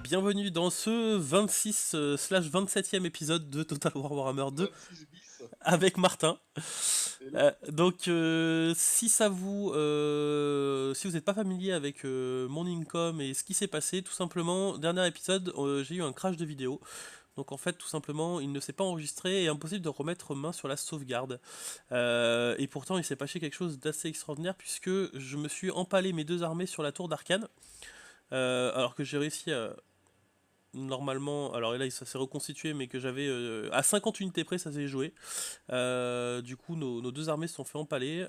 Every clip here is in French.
bienvenue dans ce 26/27e épisode de Total War Warhammer 2 26 bis. avec Martin. Hello. Si ça vous, si vous n'êtes pas familier avec mon income et ce qui s'est passé, tout simplement, dernier épisode, j'ai eu un crash de vidéo. Donc en fait, tout simplement, il ne s'est pas enregistré et impossible de remettre main sur la sauvegarde. Et pourtant, il s'est passé quelque chose d'assez extraordinaire puisque je me suis empalé mes deux armées sur la tour d'Arcane. Alors que j'ai réussi à, normalement, alors là ça s'est reconstitué, mais que j'avais à 50 unités près, ça s'est joué. Du coup, nos deux armées se sont fait empaler.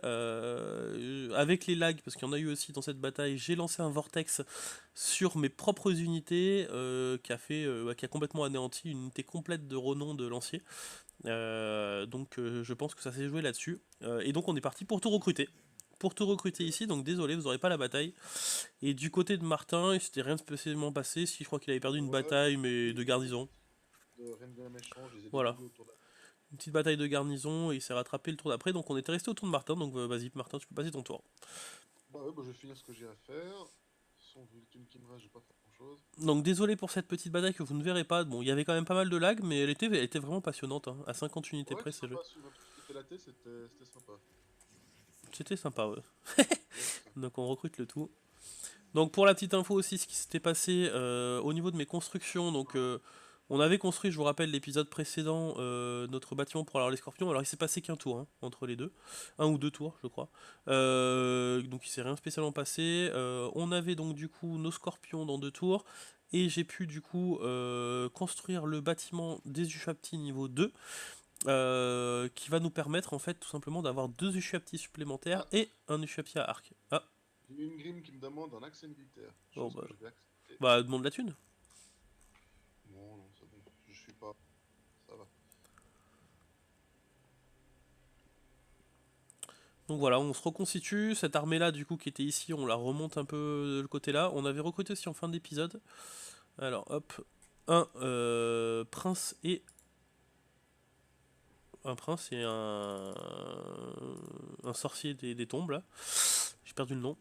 Avec les lags, parce qu'il y en a eu aussi dans cette bataille, j'ai lancé un vortex sur mes propres unités qui a complètement anéanti une unité complète de renom de lancier. Je pense que ça s'est joué là-dessus. Et donc on est parti pour tout recruter. Pour tout recruter ici, donc désolé, vous n'aurez pas la bataille. Et du côté de Martin, il s'était rien de spécialement passé, si je crois qu'il avait perdu une Ouais, bataille, mais de garnison. rien de bien méchant, je les ai Voilà. déboulés autour de la... Une petite bataille de garnison, et il s'est rattrapé le tour d'après, donc on était resté autour de Martin, donc vas-y Martin, tu peux passer ton tour. Bah ouais, bah je vais finir ce que j'ai à faire. Sans vu le thune qui me reste, je vais pas faire grand chose. Donc désolé pour cette petite bataille que vous ne verrez pas, bon il y avait quand même pas mal de lag, mais elle était vraiment passionnante, hein. À 50 unités Ouais, près c'est c'est jeu. sympa, suivre un peu ce qui était la tête, c'était sympa. C'était sympa, ouais. Yes. Donc on recrute le tout. Donc pour la petite info aussi, ce qui s'était passé au niveau de mes constructions, on avait construit, je vous rappelle, l'épisode précédent, notre bâtiment pour avoir les scorpions. Alors il s'est passé qu'un tour hein, entre les deux, un ou deux tours, je crois. Donc il s'est rien spécialement passé. On avait donc du coup nos scorpions dans deux tours. Et j'ai pu du coup construire le bâtiment des Ushapti niveau 2, qui va nous permettre en fait tout simplement d'avoir deux Ushapti supplémentaires Ah, et un Ushapti à arc. Ah, j'ai eu une grime qui me demande un accès militaire. bon Chose que je vais accepter. bah demande la thune. Non, non, c'est bon, je suis pas... Ça va. Donc voilà, on se reconstitue. Cette armée-là, du coup, qui était ici, on la remonte un peu de le côté là. On avait recruté aussi en fin d'épisode. Alors, hop, un prince et un sorcier des tombes là. J'ai perdu le nom.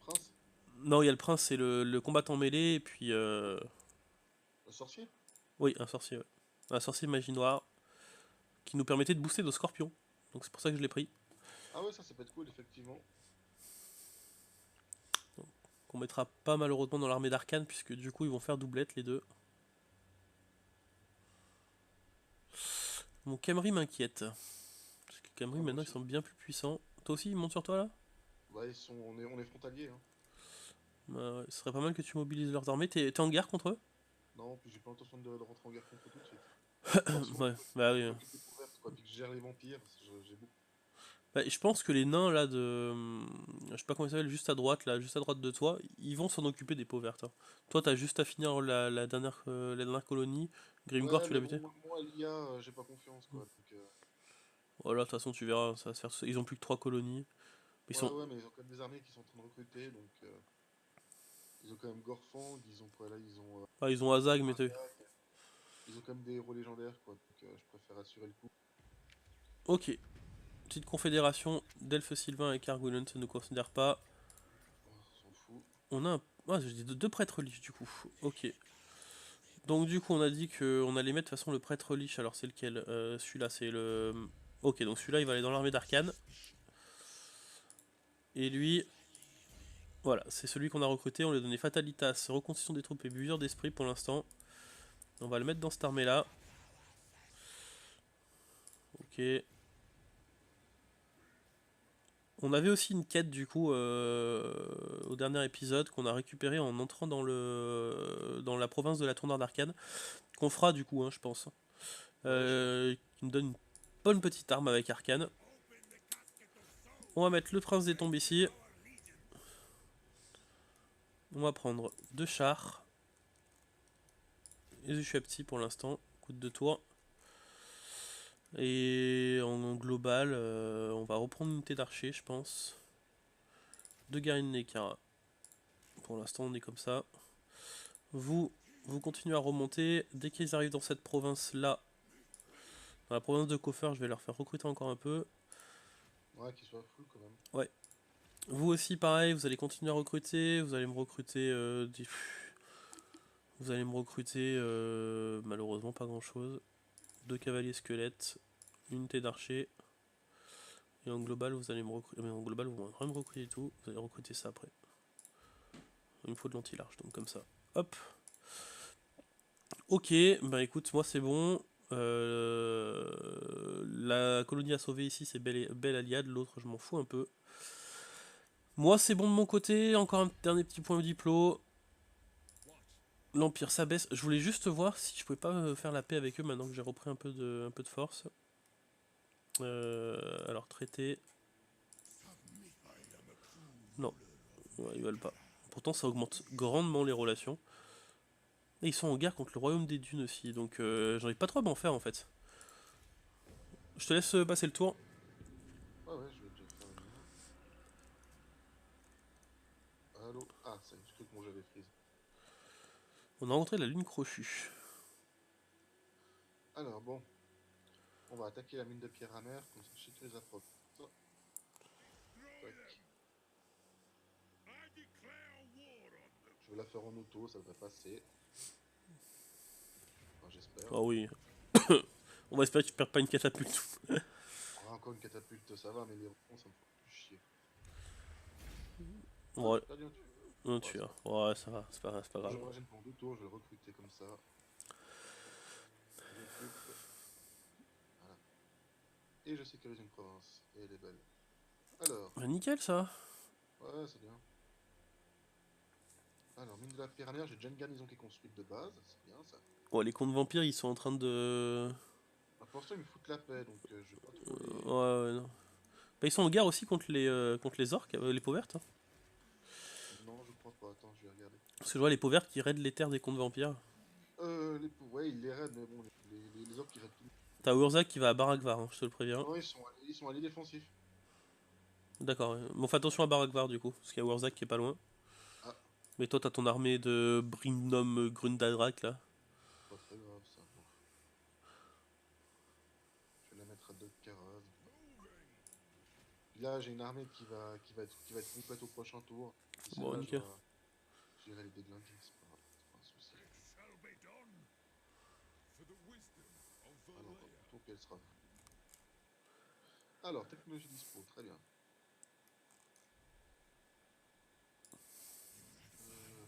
Prince? Non, il y a le prince, c'est le combattant mêlé, et puis Le sorcier? oui, un sorcier, ouais. Un sorcier magie noire qui nous permettait de booster nos scorpions. Donc c'est pour ça que je l'ai pris. Ah ouais, ça peut être cool, effectivement. Qu'on mettra pas malheureusement dans l'armée d'Arcane, puisque du coup ils vont faire doublette les deux. Mon Camry m'inquiète. Parce que Camry, Ouais, moi maintenant, ils aussi. sont bien plus puissants. Toi aussi, ils montent sur toi là? Bah, on est frontaliers, hein. Bah ouais, ce serait pas mal que tu mobilises leurs armées. T'es en guerre contre eux? Non, puis j'ai pas l'intention de rentrer en guerre contre eux tout de suite. Enfin, surtout Ouais, bah oui. je m'occupe des couvertes, quoi, puis que je gère les vampires, j'ai beaucoup. Bah, je pense que les nains là de. Je sais pas comment ils s'appellent, juste à droite, là, juste à droite de toi, ils vont s'en occuper des peaux vertes, hein. Toi, t'as juste à finir la dernière colonie. Grimgore, Ouais, tu l'as mais buté? bon, moi, l'IA, j'ai pas confiance, quoi. Donc, Voilà, de toute façon, tu verras, ça va se faire. Ils ont plus que 3 colonies. Ils ouais, sont. ouais, mais ils ont quand même des armées qui sont en train de recruter, donc ils ont quand même Gorfang, ils ont quoi là, Ah, ils ont Azag, mais t'as vu. Azag, ils ont quand même des héros légendaires, quoi. Donc, je préfère assurer le coup. Ok. Petite confédération d'elfes sylvains et Kargulen, ça ne nous considère pas. Oh, on s'en fout. On a un. Ah, j'ai dit deux prêtres lich du coup. Ok. Donc du coup on a dit qu'on allait mettre de toute façon le prêtre lich, alors c'est lequel? Celui-là c'est le... Ok, donc celui-là il va aller dans l'armée d'Arcane. Et lui, voilà, c'est celui qu'on a recruté, on lui a donné Fatalitas, reconstitution des troupes et buvure d'esprit pour l'instant. On va le mettre dans cette armée-là. Ok. On avait aussi une quête du coup au dernier épisode qu'on a récupéré en entrant dans la province de la Tournure d'Arcane. Qu'on fera du coup, hein, je pense. Ouais, je pense. Qui nous donne une bonne petite arme avec Arcane. On va mettre le prince des tombes ici. On va prendre deux chars. Et je suis à petit pour l'instant. Coup de tour. Et en global, on va reprendre une unité d'archer, je pense. Deux guerriers de Nekara. Pour l'instant, on est comme ça. Vous, vous continuez à remonter. Dès qu'ils arrivent dans cette province-là, dans la province de Koffer, je vais leur faire recruter encore un peu. Ouais, qu'il soit full quand même. Ouais. Vous aussi, pareil, vous allez continuer à recruter. Vous allez me recruter des... Vous allez me recruter malheureusement pas grand chose. 2 cavaliers squelettes, une unité d'archer. Et en global vous allez me recruter. Mais en global vous m'avez rien me recruter tout. Vous allez recruter ça après. Il me faut de l'anti-large, donc comme ça. Hop. Ok, bah écoute, moi c'est bon. La colonie à sauver ici c'est Belle Aliade, l'autre je m'en fous un peu. Moi c'est bon de mon côté, encore un dernier petit point de diplôme. L'Empire s'abaisse. Je voulais juste voir si je pouvais pas faire la paix avec eux maintenant que j'ai repris un peu de force. Alors traité. Non, ouais, ils veulent pas. Pourtant ça augmente grandement les relations. Et ils sont en guerre contre le royaume des dunes aussi, donc j'en ai pas trop à m'en faire en fait. Je te laisse passer le tour. Ouais, ouais, je vais déjà faire le mien. Allô? Ah, ça y est, je cru que mon jeu avait freeze. On a rentré la lune crochue. Alors, bon, on va attaquer la mine de pierre amère, comme ça je sécurise la prod. Ça, tac. Je vais la faire en auto, ça devrait passer. Enfin, j'espère. Ah oui. On va espérer que tu perds pas une catapulte. Ah, encore une catapulte, ça va, mais les ronds, ça me fait plus chier. Ah, Ouais, j'ai perdu un tueur. un Ouais, c'est tueur. pas grave. Ouais, ça va, c'est pas Je grave. régène pendant 2 tours, je vais le recruter comme ça. Je recrute. Voilà. Et je sécurise une province. Et elle est belle. Alors, Bah, nickel ça. ouais, c'est bien. Alors, mine de la pierre amère, j'ai déjà une garnison qui est construite de base. C'est bien ça. Ouais, les contes vampires ils sont en train de. Alors, pour l'instant, ils me foutent la paix, donc je vais pas trop les. Ouais, ouais, non. Bah, ils sont en guerre aussi contre les orques, les peaux vertes. Hein. Non, je crois pas. Attends, je vais regarder. Parce que je vois les peaux vertes qui raident les terres des contes vampires. Ouais, ils les raident, mais bon, les orques, ils raident tout. T'as Urza qui va à Barakvar, hein, je te le préviens. Non, ils sont alliés défensifs. D'accord, ouais. Bon, fais attention à Barakvar du coup, parce qu'il y a Urzak qui est pas loin. Ah, Mais toi, t'as ton armée de Brindom Grundadrak là. pas très grave ça. Bon, je vais la mettre à 2 de Karaz. Puis là, j'ai une armée qui va être complète au prochain tour. D'ici Bon, là, nickel. j'irai les déglingir, c'est pas grave, c'est pas un souci. Alors, ton qu'elle sera. Alors, technologie dispo, très bien. Euh,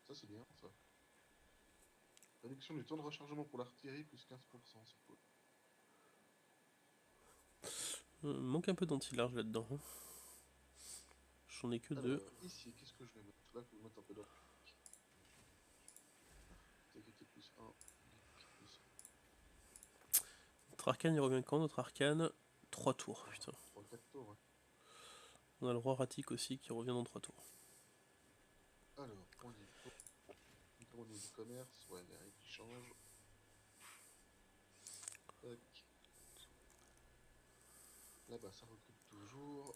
Ça, c'est bien, ça. Réduction du temps de rechargement pour l'artillerie, plus 15%, c'est cool. Manque un peu d'anti-large là-dedans. Hein. J'en ai que deux. Alors, ici, qu'est-ce que je vais mettre? Là, il faut que je mette un peu d'or public. Sécurité plus 1, plus Notre arcane il revient quand notre arcane? 3 tours, 1. putain. 3-4 tours, ouais. On a le roi Ratik aussi qui revient dans 3 tours. Alors, point de vue. Au niveau du commerce, ouais, les règles qui changent. Tac. Là-bas, ça recrute toujours.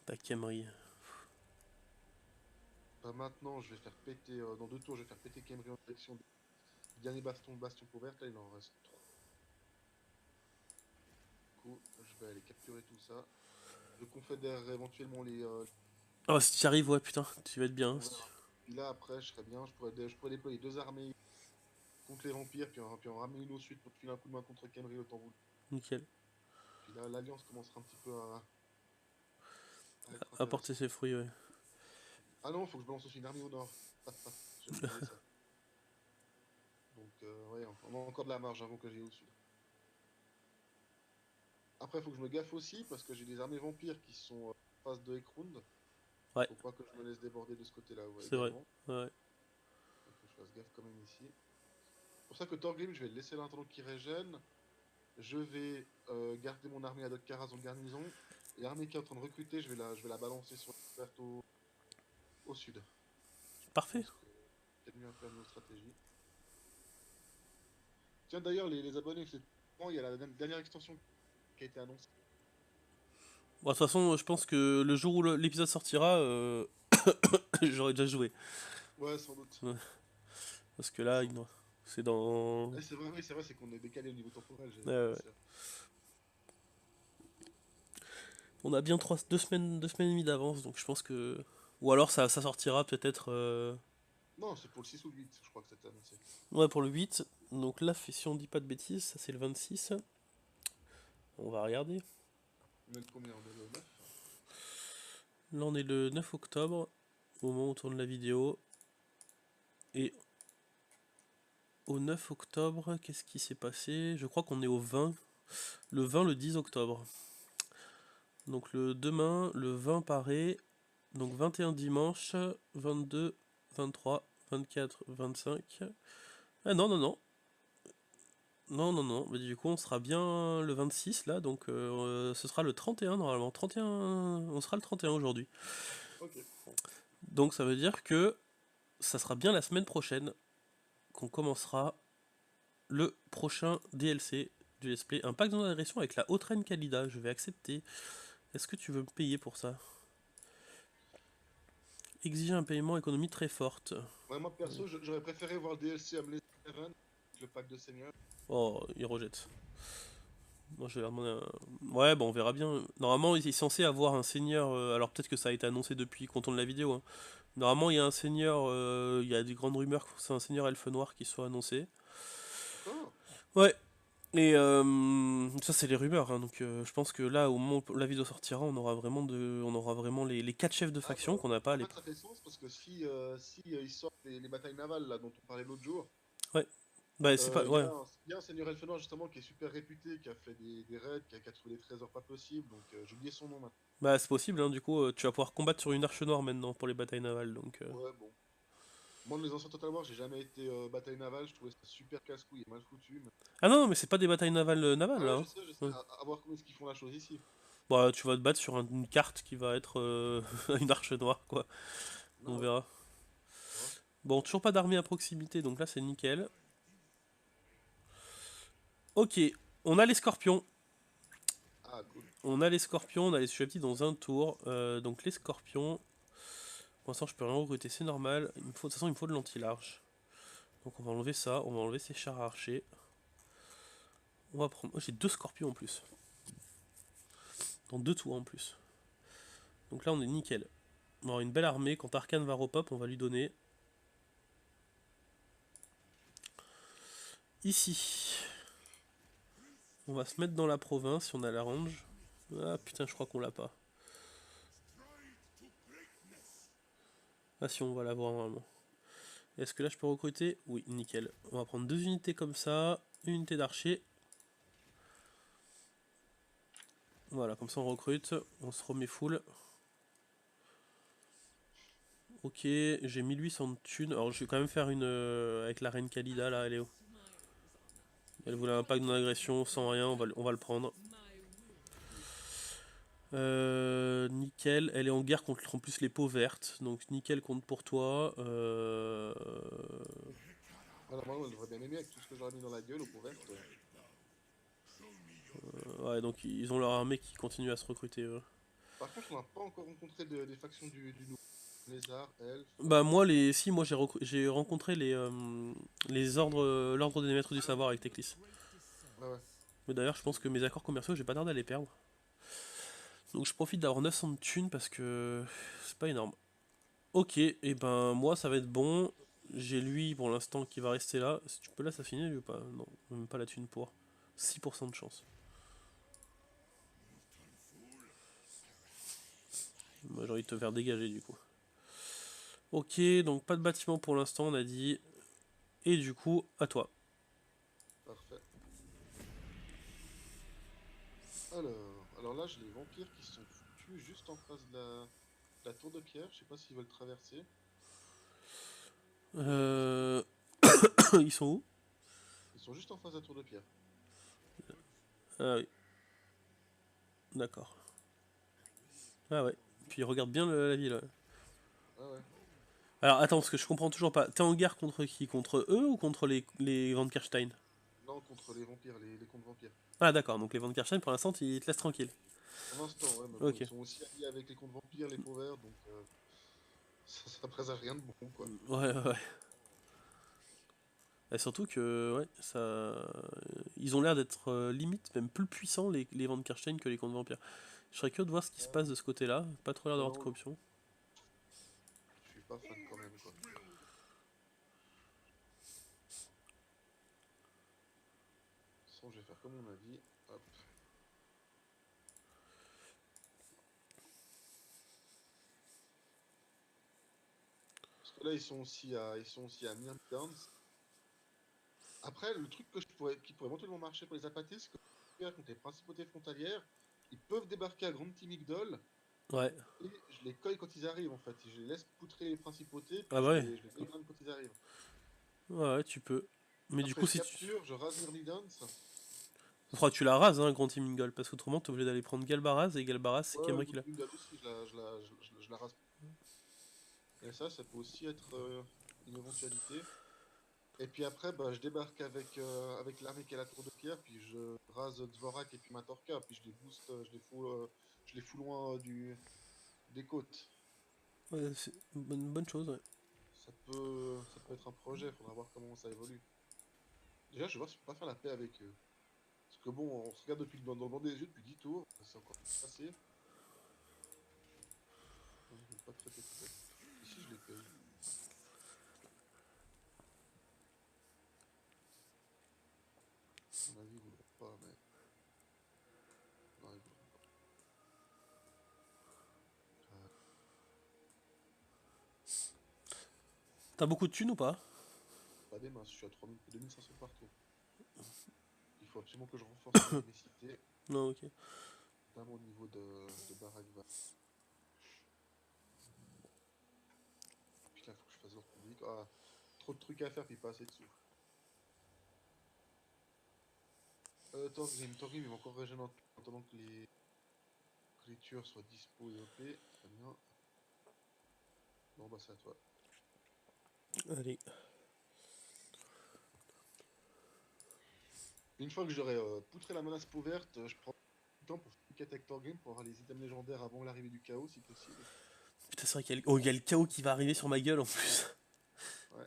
Pas Camry. Bah, maintenant, je vais faire péter. Dans 2 tours, je vais faire péter Camry en direction du dernier bastion pour verte. Là, il en reste 3. Du coup, je vais aller capturer tout ça. Je confédère éventuellement les. Oh, si tu y arrives, ouais, putain, tu vas être bien. Hein, On verra. Puis là, après, je serais bien. Je pourrais déployer 2 armées contre les vampires, puis en ramener une au sud pour te filer un coup de main contre Camry le temps voulu. Nickel. Puis là, l'alliance commencera un petit peu à être Apporter intéressante. ses fruits, ouais. Ah non, faut que je balance aussi une armée au nord. J'ai oublié ça. Donc, ouais, on a encore de la marge avant que j'aille au sud. Après, il faut que je me gaffe aussi parce que j'ai des armées vampires qui sont en face de Ekrund. Ouais, Faut pas que je me laisse déborder de ce côté-là ouais, c'est vrai. également. Ouais. Il faut que je fasse gaffe quand même ici. C'est pour ça que Thorgrim, je vais le laisser l'intendant qui régène. Je vais garder mon armée à Dotkaraz en garnison. Et l'armée qui est en train de recruter, je vais la balancer sur la carte au sud. Je Parfait. pense que c'est mieux à faire nos stratégies. Tiens, d'ailleurs, les abonnés, il y a la dernière extension qui a été annoncée. Bon, de toute façon, je pense que le jour où l'épisode sortira, j'aurais déjà joué. Ouais, sans doute. Ouais. Parce que là, Sans doute. c'est dans. Eh, c'est vrai, oui, c'est vrai, c'est qu'on est décalé au niveau temporel, j'avais Ouais, pas ouais. pensé à. On a bien 2 semaines et demie d'avance, donc je pense que Ou alors ça sortira peut-être... Non, c'est pour le 6 ou le 8, je crois que c'était annoncé. Ouais, pour le 8. Donc là, si on dit pas de bêtises, ça c'est le 26. On va regarder. On est le combien? On est le 9. Là, on est le 9 octobre, au moment où on tourne la vidéo. Et au 9 octobre, qu'est-ce qui s'est passé? Je crois qu'on est au 20. Le 20, le 10 octobre. Donc le demain, le 20 paraît. Donc 21 dimanche, 22, 23, 24, 25. Ah non, non, non. Non, non, non. Mais du coup, on sera bien le 26 là. Donc ce sera le 31 normalement. 31, on sera le 31 aujourd'hui. Ok. Donc ça veut dire que ça sera bien la semaine prochaine qu'on commencera le prochain DLC du Let's Play. Un pack d'agression avec la haute reine Kalida. Je vais accepter. Est-ce que tu veux me payer pour ça? Exiger un paiement économie très forte. Ouais, moi perso, j'aurais préféré voir le DLC Amleth Seven, le pack de seigneur. Oh, il rejette. Moi, je vais leur demander un... Ouais, bon, on verra bien. Normalement, il est censé avoir un seigneur. Alors, peut-être que ça a été annoncé depuis qu'on tourne la vidéo. Hein. Normalement, il y a un seigneur. Il y a des grandes rumeurs que c'est un seigneur elfe noir qui soit annoncé. Encore? Ouais. Et ça, c'est les rumeurs. Hein, donc, je pense que là, au moment où la vidéo sortira, on aura vraiment les 4 chefs de Ah faction bah, qu'on n'a pas à en fait, l'époque. ça fait sens parce que si ils sortent les batailles navales là dont on parlait l'autre jour, Ouais. Bah, c'est pas. il y, Ouais. a il y a un seigneur elfe noir justement qui est super réputé, qui a fait des raids, qui a trouvé des trésors pas possibles. Donc j'ai oublié son nom maintenant. Bah, c'est possible. Hein, du coup, tu vas pouvoir combattre sur une arche noire maintenant pour les batailles navales. Donc. Ouais, bon. Moi, de mes anciens Total War, j'ai jamais été bataille navale, je trouvais ça super casse-couille et mal foutu. Ah non, mais c'est pas des batailles navales Ah navales là. ouais, Hein. je sais, Ouais. à voir comment est-ce qu'ils font la chose ici. Bah, tu vas te battre sur une carte qui va être une arche noire, quoi. On Non, ouais, verra. ça va. Bon, toujours pas d'armée à proximité, donc là c'est nickel. Ok, on a les scorpions. Ah, cool. On a les scorpions, on a les susceptibles dans un tour. Donc les scorpions. Pour l'instant, je peux rien recruter, c'est normal. De toute façon, il me faut de l'anti-large. Donc on va enlever ça, on va enlever ces chars archers. On va prendre. Oh, j'ai deux scorpions en plus. Dans deux tours en plus. Donc là, on est nickel. On va avoir une belle armée. Quand Arkane va repop, on va lui donner. Ici. On va se mettre dans la province si on a la range. Ah putain, je crois qu'on l'a pas. Ah si, on va l'avoir normalement. Est-ce que là je peux recruter? Oui, nickel. On va prendre deux unités comme ça, une unité d'archer. Voilà, comme ça on recrute, on se remet full. Ok, j'ai 1800 de thunes. Alors je vais quand même faire une avec la reine Kalida là, elle est où? Elle voulait un pack d'agression sans rien, on va le prendre. Nickel, elle est en guerre contre en plus les peaux vertes, donc nickel compte pour toi. Ah, normalement, elle devrait bien aimer avec tout ce que j'aurais mis dans la gueule au couvert. Ouais, donc ils ont leur armée qui continue à se recruter. Par contre, on n'a pas encore rencontré des factions du nouveau. Lézard, elfe. Bah moi les si moi j'ai rencontré les ordres l'ordre des maîtres du savoir avec Teclis. Ouais, ouais. Mais d'ailleurs je pense que mes accords commerciaux j'ai pas tardé à les perdre. Donc je profite d'avoir 900 de thunes parce que c'est pas énorme. Ok, et ben moi ça va être bon. J'ai lui pour l'instant qui va rester là. Si tu peux là ça finit lui ou pas? Non, même pas la thune pour. 6% de chance. Moi j'ai envie de te faire dégager du coup. Ok, donc pas de bâtiment pour l'instant on a dit. Et du coup, à toi. Parfait. Alors là, j'ai les vampires qui sont foutus juste en face de la tour de pierre. Je sais pas s'ils veulent traverser. Euh... Ils sont où? Ils sont juste en face de la tour de pierre. Ah oui, d'accord. Ah ouais. Puis regarde bien la ville. Ouais. Ah ouais. Alors attends, parce que je comprends toujours pas. T'es en guerre contre qui? Contre eux ou contre les Van Kerstein? Non, contre les vampires, les contes vampires. Ah d'accord, donc les Van Kerstein pour l'instant ils te laissent tranquille. Pour l'instant, ouais, mais bon, Ok. ils sont aussi alliés avec les contes vampires, les peaux verts, donc ça présage rien de bon, quoi. Ouais, ouais, ouais. Et surtout que, ouais, ça. Ils ont l'air d'être limite même plus puissants les Van Kerstein que les Contes Vampires. Je serais curieux de voir ce qui se Ouais. passe de ce côté-là. Pas trop l'air Mais d'avoir de non, corruption. comme on a dit, hop. Parce que là, ils sont aussi à Myrmidons. Après, le truc qui pourrait éventuellement marcher pour les apathés, c'est que contre les principautés frontalières, ils peuvent débarquer à Grand Timigdol Ouais. et je les colle quand ils arrivent en fait. Je les laisse poutrer les principautés, Ah puis bah ouais. je les dégrade quand ils arrivent. Ouais, tu peux. Mais du Après, coup, je si tu... capture, je rase Myrmidons. Faudra que tu la rases, hein, Grand Team Mingle, parce qu'autrement, t'es obligé d'aller prendre Galbaraz, et Galbaraz, c'est Ouais, Kemri qui Grand l'a. Timigdol aussi, je la rase. Et ça peut aussi être une éventualité. Et puis après, bah, je débarque avec l'armée qui est à la tour de pierre, puis je rase Dvorak et puis Matorka, puis je les booste, je les fous loin des côtes. Ouais, c'est une bonne chose, ouais. Ça peut être un projet, faudra voir comment ça évolue. Déjà, je vais voir si je peux pas faire la paix avec eux. Parce que bon, on se regarde dans le blanc des yeux depuis 10 tours, c'est encore passé. Ils veulent pas traiter peut-être. Ici, je les paye. À mon avis, ils voudront pas, mais. Non, ils voudront pas. Euh, T'as beaucoup de thunes ou pas? Pas des masses, je suis à 2500 par tour. Il faut absolument que je renforce mes cités, Non, ok. notamment au niveau de Barakva. Puis là, il faut que je fasse l'ordre public. Ah, trop de trucs à faire, puis pas assez de sous. Torgrim, il va encore régénérer en attendant que les tueurs soient dispo et OP. Très bien. Bon, bah, c'est à toi. Allez. Une fois que j'aurai poutré la menace peau verte, je prends du temps pour faire une quête avec Torgrim pour avoir les items légendaires avant l'arrivée du chaos, si possible. Putain, c'est vrai qu'il y a oh, il y a le chaos qui va arriver sur ma gueule en plus. Ouais,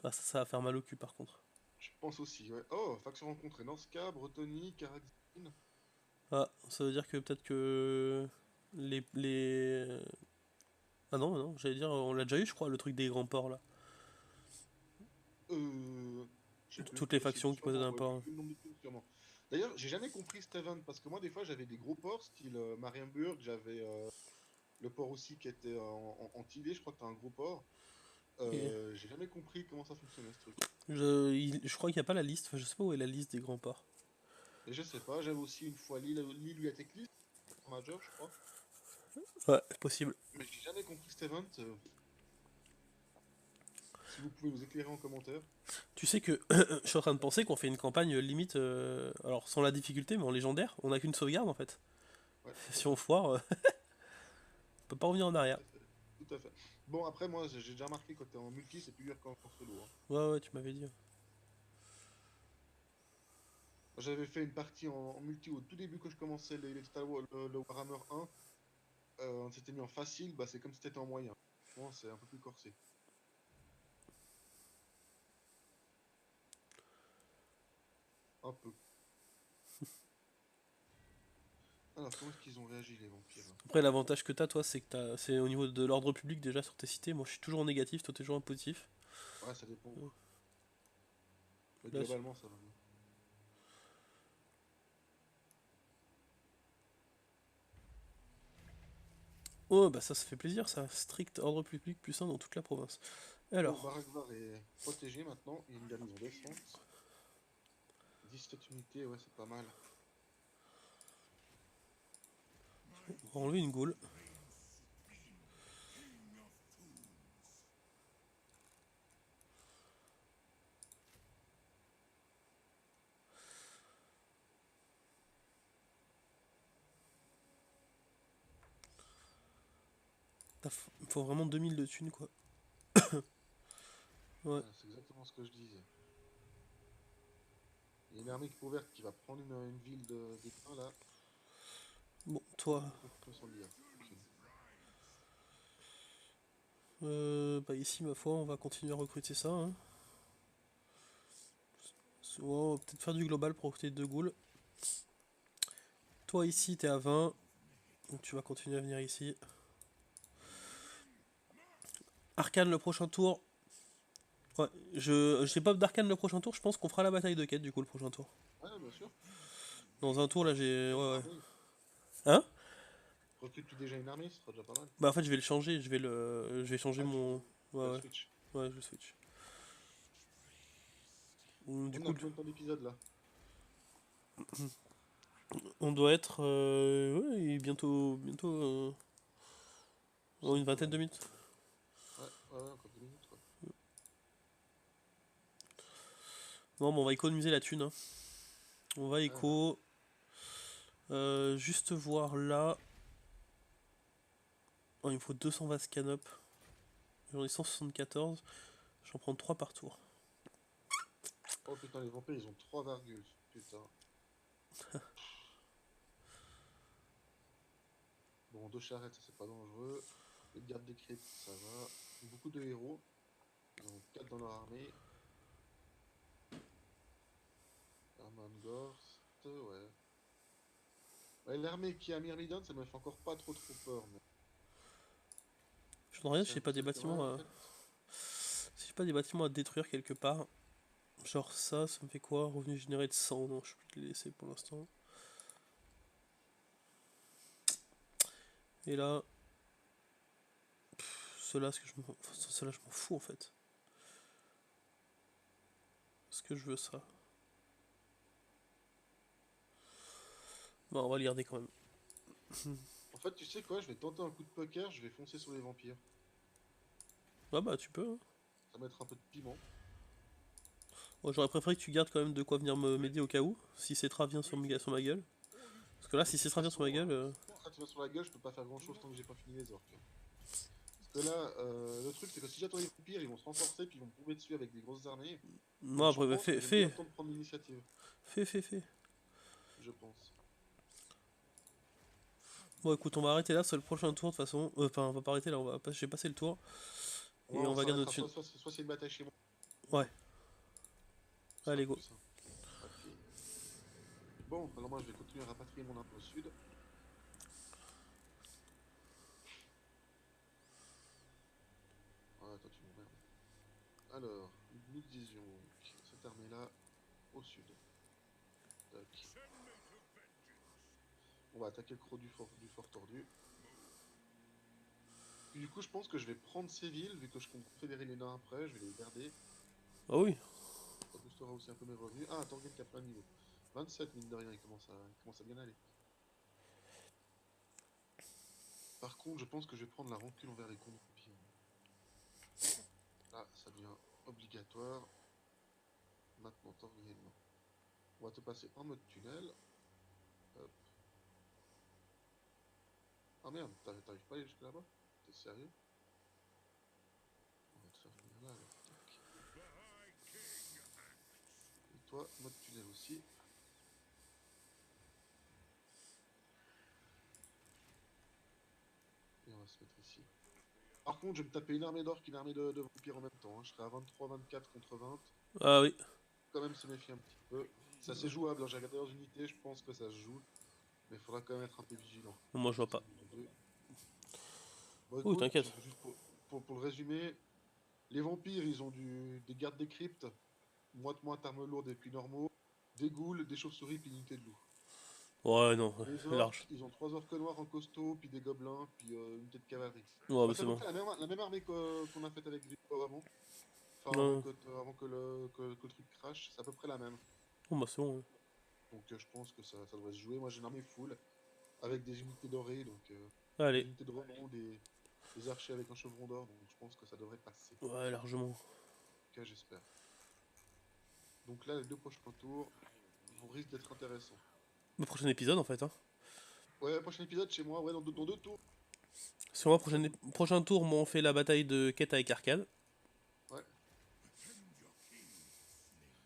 Ah, ça va faire mal au cul par contre. je pense aussi, ouais. Oh, faction rencontrée. Norska, Bretonnie, Karaxine. Ah, ça veut dire que peut-être que les... Ah non, non, j'allais dire, on l'a déjà eu, je crois, le truc des grands ports là. Euh, je sais plus, Toutes les possible, factions qui possèdent sûrement, un ouais, port. vu le nombre de trucs, sûrement. D'ailleurs, j'ai jamais compris Steven, parce que moi, des fois, j'avais des gros ports, style Marienburg, j'avais le port aussi qui était en Tibet, je crois que t'as un gros port. Et J'ai jamais compris comment ça fonctionnait, ce truc. je crois qu'il n'y a pas la liste, enfin, je sais pas où est la liste des grands ports. Et je sais pas, j'avais aussi une fois l'île Uateclis, majeur, je crois. Ouais, possible. Mais j'ai jamais compris Steven, si vous pouvez nous éclairer en commentaire. Tu sais que je suis en train de penser qu'on fait une campagne limite, alors sans la difficulté, mais en légendaire, on n'a qu'une sauvegarde en fait. Ouais, tout à Si on fait. foire, on peut pas revenir en arrière. Tout à fait. Tout à fait. Bon, après, moi, j'ai déjà remarqué quand t'es en multi, c'est plus dur qu'en solo, hein. Ouais, ouais, tu m'avais dit. J'avais fait une partie en multi au tout début quand je commençais les Total le Warhammer 1. On s'était mis en facile, bah c'est comme si t'étais en moyen. Franchement, c'est un peu plus corsé. Un peu. Alors, comment est-ce qu'ils ont réagi, les vampires, là? Après, l'avantage que t'as, toi, c'est que c'est au niveau de l'ordre public déjà sur tes cités. Moi, je suis toujours en négatif, toi, t'es toujours en positif. Ouais, ça dépend. Mais Là, globalement, ça va bien. oh, bah ça fait plaisir, ça. Strict ordre public plus 1 dans toute la province. Bon, Alors, Barakvar est protégé maintenant. Il y a une garnison défense. 17 unités, ouais, c'est pas mal. on va enlever une Gaule. Il faut vraiment 2000 de thunes, quoi. Ouais. Ouais, c'est exactement ce que je disais. Il y a une armée ouverte qui va prendre une ville des Huns, là. Bon, toi, Aucune sans lire. Aucune. bah ici, ma foi, on va continuer à recruter ça. Hein. On va peut-être faire du global pour recruter 2 Gaules. Toi, ici, t'es à 20. Donc tu vas continuer à venir ici. Arcane le prochain tour. Ouais, j'ai pas d'Arcane le prochain tour, je pense qu'on fera la bataille de quête du coup le prochain tour. Ouais, bien sûr. Dans un tour là j'ai... Une Ouais ouais. armée. Hein? Recrute-tu déjà une armée, ce sera déjà pas mal. Bah en fait je vais le changer, je vais changer Ah, mon... tu vas Ouais le ouais, switch. ouais je switch. Du On a coup combien de temps d'épisode là? on doit être... Ouais, et bientôt... Ça me une vingtaine de ferait. minutes. Ouais, encore 2 minutes quoi. Non mais on va économiser la thune, hein. On va Ah, ah. éco... juste voir là... Oh, il me faut 200 vases canop. J'en ai 174. J'en prends 3 par tour. Oh putain, les vampires ils ont 3 virgules. Putain. Bon, 2 charrettes, ça c'est pas dangereux. Les gardes des cryptes, ça va. Beaucoup de héros. Ils en ont 4 dans leur armée. Gorst, ouais. Ouais, l'armée qui a Myrmidon, ça me fait encore pas trop peur. Mais Je ne regarde si c'est j'ai un pas des truc, ouais, bâtiments en à... fait. Si j'ai pas des bâtiments à détruire quelque part. Genre ça me fait quoi? Revenu généré de 100. Non, je peux les laisser pour l'instant. Et là, ceux-là, ceux-là, je m'en fous en fait. Est-ce que je veux ça? Bon, on va les garder quand même. En fait, tu sais quoi, je vais tenter un coup de poker, je vais foncer sur les vampires. Ah bah tu peux, hein. Ça va mettre un peu de piment. Moi, j'aurais préféré que tu gardes quand même de quoi venir m'aider au cas où. Si Cetra vient sur ma gueule. Parce que là, De si toute Cetra vient sur façon, ma gueule... quand tu vas sur la gueule, je peux pas faire grand chose tant que j'ai pas fini les orques. Parce que là, le truc c'est que si j'attends les vampires, ils vont se renforcer puis ils vont me tomber dessus avec des grosses armées. Non, Donc je après, bah, pense que fais, j'ai le meilleur fais, temps de prendre l'initiative. fais, fais, fais. Je pense. Bon, écoute, on va arrêter là, c'est le prochain tour de toute façon. Enfin, on va pas arrêter là, j'ai passé le tour. Ouais, Et on on va garder s'arrêtera notre thune. soit c'est une bataille chez moi, Ouais, ce sera allez, go. plus simple. Ok. Bon, alors moi je vais continuer à rapatrier mon arme au sud. Ouais, toi tu m'emmerdes. Alors, nous disions donc cette armée-là au sud. Tac. On va attaquer le croc du fort tordu. Puis du coup, je pense que je vais prendre ces villes, vu que je compte confédérer les nains après, je vais les garder. Ah oui. Ça boostera aussi un peu mes revenus. Ah, Torgen qui a plein de niveaux. 27, mine de rien, il commence à bien aller. Par contre, je pense que je vais prendre la rancune envers les conduits. Là, ça devient obligatoire. Maintenant, Torgen. On va te passer en mode tunnel. Hop. Ah merde, t'arrives pas à aller jusque là-bas? T'es sérieux? On va te faire venir là alors. Tac. Et toi, mode tunnel aussi. Et on va se mettre ici. Par contre, je vais me taper une armée d'orques et une armée de vampires en même temps, hein. Je serai à 23-24 contre 20. Ah oui. Quand même se méfier un petit peu. Ça c'est jouable, hein. J'ai regardé leurs unités, je pense que ça se joue. Mais il faudra quand même être un peu vigilant. Moi, je vois Ça pas. c'est niveau 2. Bon Oui, écoute, t'inquiète. juste pour le résumer, les vampires ils ont des gardes des cryptes, moite armes lourdes et puis normaux, des ghouls, des chauves-souris puis une unité de loup. Ouais, non, Les orques, large. ils ont 3 orques noirs en costaud, puis des gobelins, puis une unité de cavalerie. Ouais, Bah, mais c'est c'est à peu bon. près la même armée qu'on a faite avec Victor avant. Enfin, Non. avant que le truc crash, c'est à peu près la même. Bon, bah c'est bon, ouais. Donc je pense que ça devrait se jouer. Moi j'ai une armée full, avec des unités dorées, donc des Allez. unités de renom, des archers avec un chevron d'or, donc je pense que ça devrait passer. En Ouais, largement. tout cas, j'espère. Donc là, les 2 prochains tours vont risquent d'être intéressants. Le prochain épisode, en fait, hein. Ouais, prochain épisode chez moi, ouais, dans 2 tours. Sur moi, Prochain coup de... prochain tour, moi, on fait la bataille de quête avec Arcane. Ouais.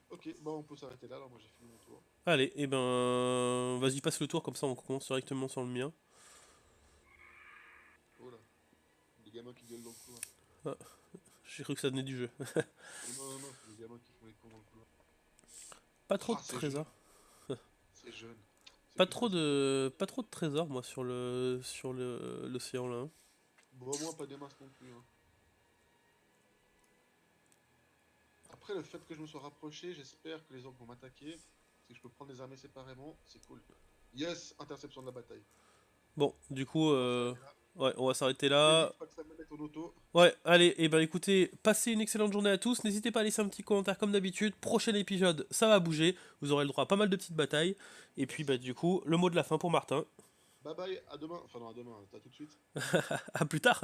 Ok, bon, on peut s'arrêter là, alors moi j'ai fini mon tour. Allez, et ben. Vas-y, passe le tour, comme ça, on commence directement sur le mien. Oh là, des gamins qui gueulent dans le couloir. Ah, j'ai cru que ça venait du jeu. Oh non, non, non, c'est des gamins qui font les cons dans le couloir. Pas trop Ah, de c'est jeune, trésors. c'est jeune. C'est Pas plus trop facile pour eux. de. Pas trop de trésors, moi, sur l'océan, là, hein. Bon, moi, pas des masses non plus, hein. Après, le fait que je me sois rapproché, j'espère que les orques vont m'attaquer. Parce et que je peux prendre les armées séparément, c'est cool. Yes, interception de la bataille. Bon, du coup, On va s'arrêter là. ouais, on va s'arrêter N'hésite là. pas que ça me mette en auto. Ouais, allez, et ben écoutez, passez une excellente journée à tous. N'hésitez pas à laisser un petit commentaire comme d'habitude. Prochain épisode, ça va bouger. Vous aurez le droit à pas mal de petites batailles. Et puis, bah, Yes. du coup, le mot de la fin pour Martin. Bye bye, à demain. Enfin non, à demain, t'as tout de suite. À plus tard.